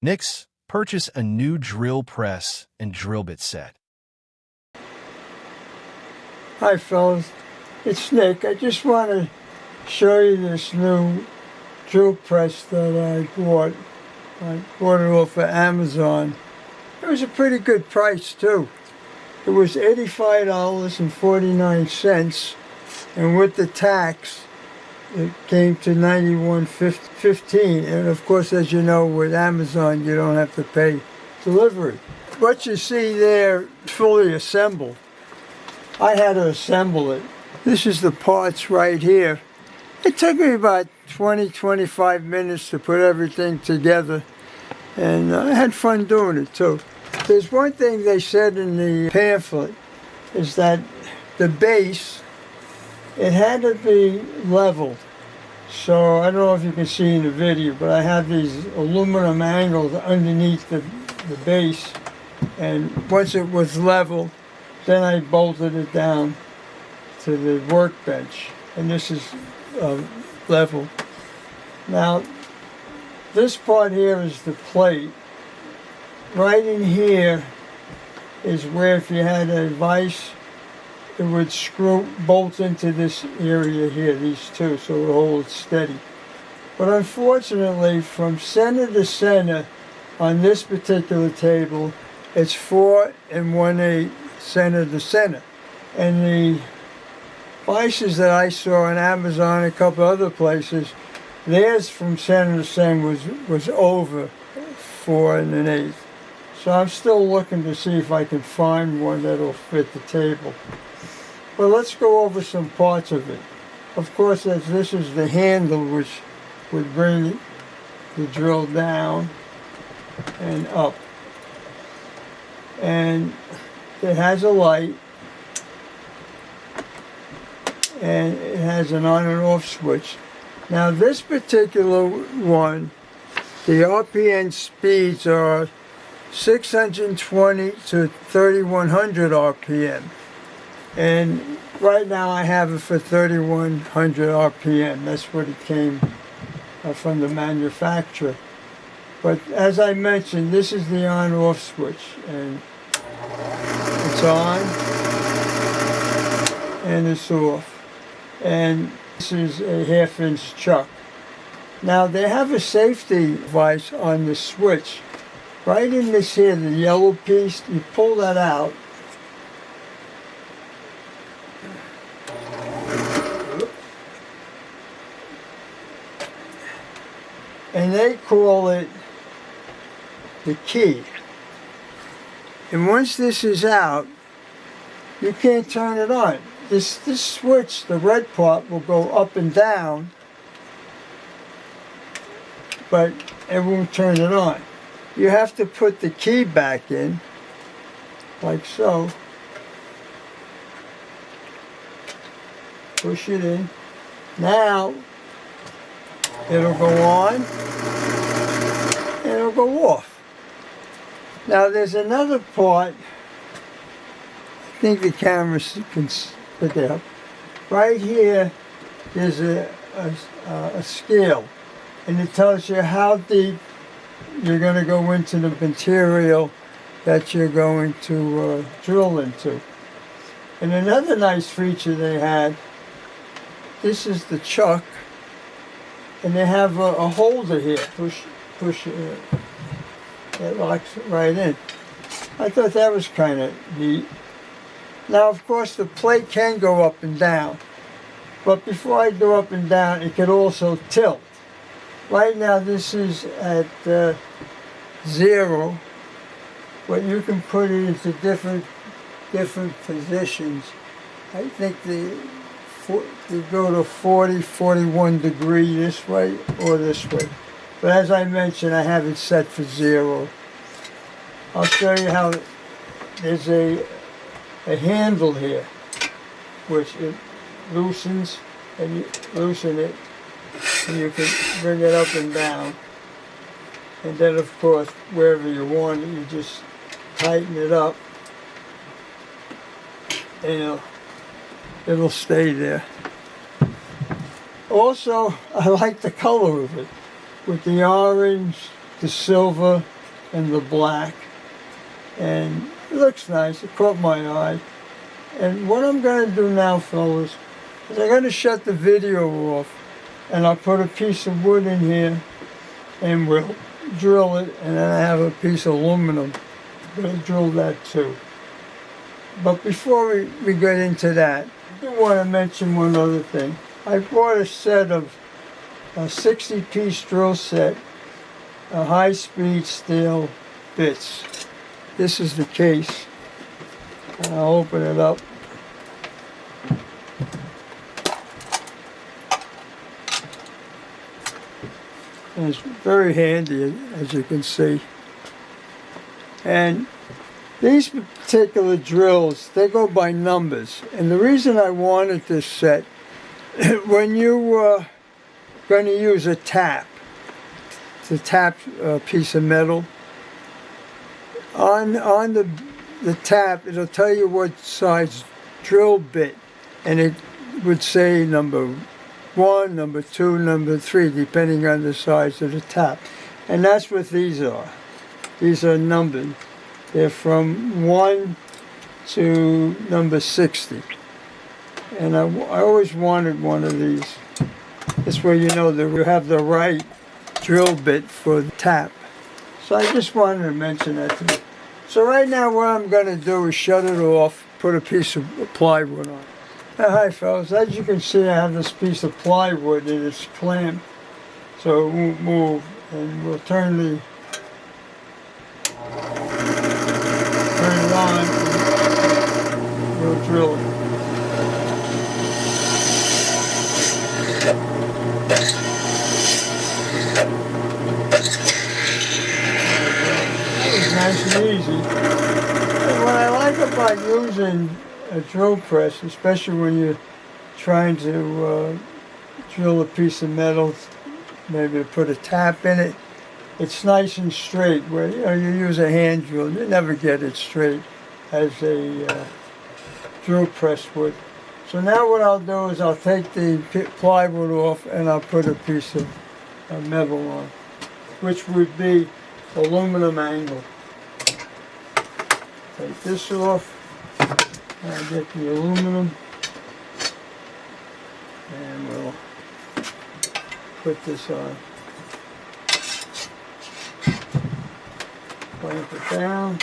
Nix, purchase a new drill press and drill bit set. Hi fellas, it's Nick. I just want to show you this new drill press that I bought. I bought it off of Amazon. It was a pretty good price too. It was $85.49, and with the tax it came to $91.15. And of course, as you know, with Amazon you don't have to pay delivery. What you see there fully assembled. I had to assemble it. This is the parts right here. It took me about 20-25 minutes to put everything together, and I had fun doing it too. There's one thing they said in the pamphlet, is that the base, it had to be leveled. So I don't know if you can see in the video, but I have these aluminum angles underneath the base, and once it was leveled, then I bolted it down to the workbench, and this is level. Now, this part here is the plate. Right in here is where, if you had a vise, it would bolt into this area here, these two, so it would hold it steady. But unfortunately, from center to center on this particular table, it's 4 1/8 center to center. And the vices that I saw on Amazon and a couple other places, theirs from center to center was over 4 1/8. So I'm still looking to see if I can find one that'll fit the table. But let's go over some parts of it. Of course, as this is the handle, which would bring the drill down and up. And it has a light, and it has an on and off switch. Now this particular one, the RPM speeds are 620 to 3100 RPM. And right now I have it for 3100 RPM. That's what it came from the manufacturer. But as I mentioned, this is the on-off switch, and it's on and it's off. And this is a 1/2-inch chuck. Now they have a safety vise on the switch. Right in this here, the yellow piece, you pull that out. And they call it the key. And once this is out, you can't turn it on. This switch, the red part, will go up and down, but it won't turn it on. You have to put the key back in, like so. Push it in. Now, it'll go on, and it'll go off. Now there's another part, I think the camera can pick it up. Right here, there's a scale, and it tells you how deep you're going to go into the material that you're going to drill into. And another nice feature they had, this is the chuck, and they have a holder here. Push it locks right in. I thought that was kind of neat. Now, of course, the plate can go up and down, but before I go up and down, it could also tilt. Right now, this is at 0, but you can put it into different positions. I think you go to 40, 41 degree this way or this way. But as I mentioned, I have it set for 0. I'll show you how there's a handle here, which it loosens, and you loosen it, and you can bring it up and down. And then, of course, wherever you want it, you just tighten it up, and it'll stay there. Also, I like the color of it, with the orange the silver and the black. And it looks nice. It caught my eye. And what I'm going to do now, fellas, is I'm going to shut the video off, and I'll put a piece of wood in here, and we'll drill it, and then I have a piece of aluminum. I'm going to drill that too. But before we get into that, I do want to mention one other thing. I bought a set of a 60-piece drill set, a high-speed steel bits. This is the case. And I'll open it up. And it's very handy, as you can see. And these particular drills, they go by numbers. And the reason I wanted this set, when you going to use a tap, to tap a piece of metal, on the tap, it'll tell you what size drill bit, and it would say number 1, number 2, number 3, depending on the size of the tap. And that's what these are. These are numbered. They're from 1 to number 60. And I always wanted one of these. This way you know that you have the right drill bit for the tap. So I just wanted to mention that to you. So right now what I'm going to do is shut it off, put a piece of plywood on. Hi fellas, as you can see I have this piece of plywood and it's clamped so it won't move, and we'll turn it on and we'll drill it. That was nice and easy. And what I like about using a drill press, especially when you're trying to drill a piece of metal, maybe to put a tap in it, it's nice and straight. Where you use a hand drill, you never get it straight as a drill press would. So now what I'll do is I'll take the plywood off and I'll put a piece of metal on, which would be aluminum angle. Take this off. I'll get the aluminum and we'll put this on. Clamp it down.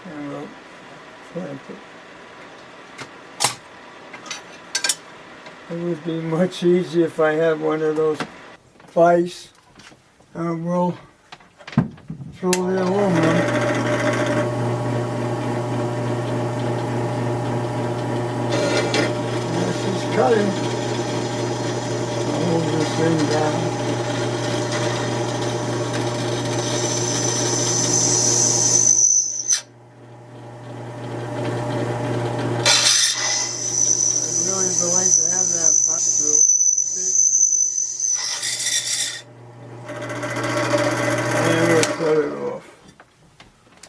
And we'll clamp it. It would be much easier if I had one of those vise. We'll drill the aluminum. And this is cutting. I'll move this thing down.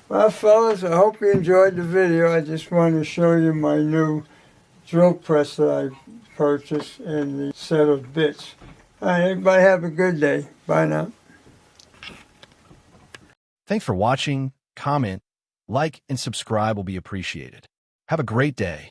Well, fellas, I hope you enjoyed the video. I just wanted to show you my new drill press that I purchased and the set of bits. All right, everybody have a good day. Bye now. Thanks for watching. Comment, like, and subscribe will be appreciated. Have a great day.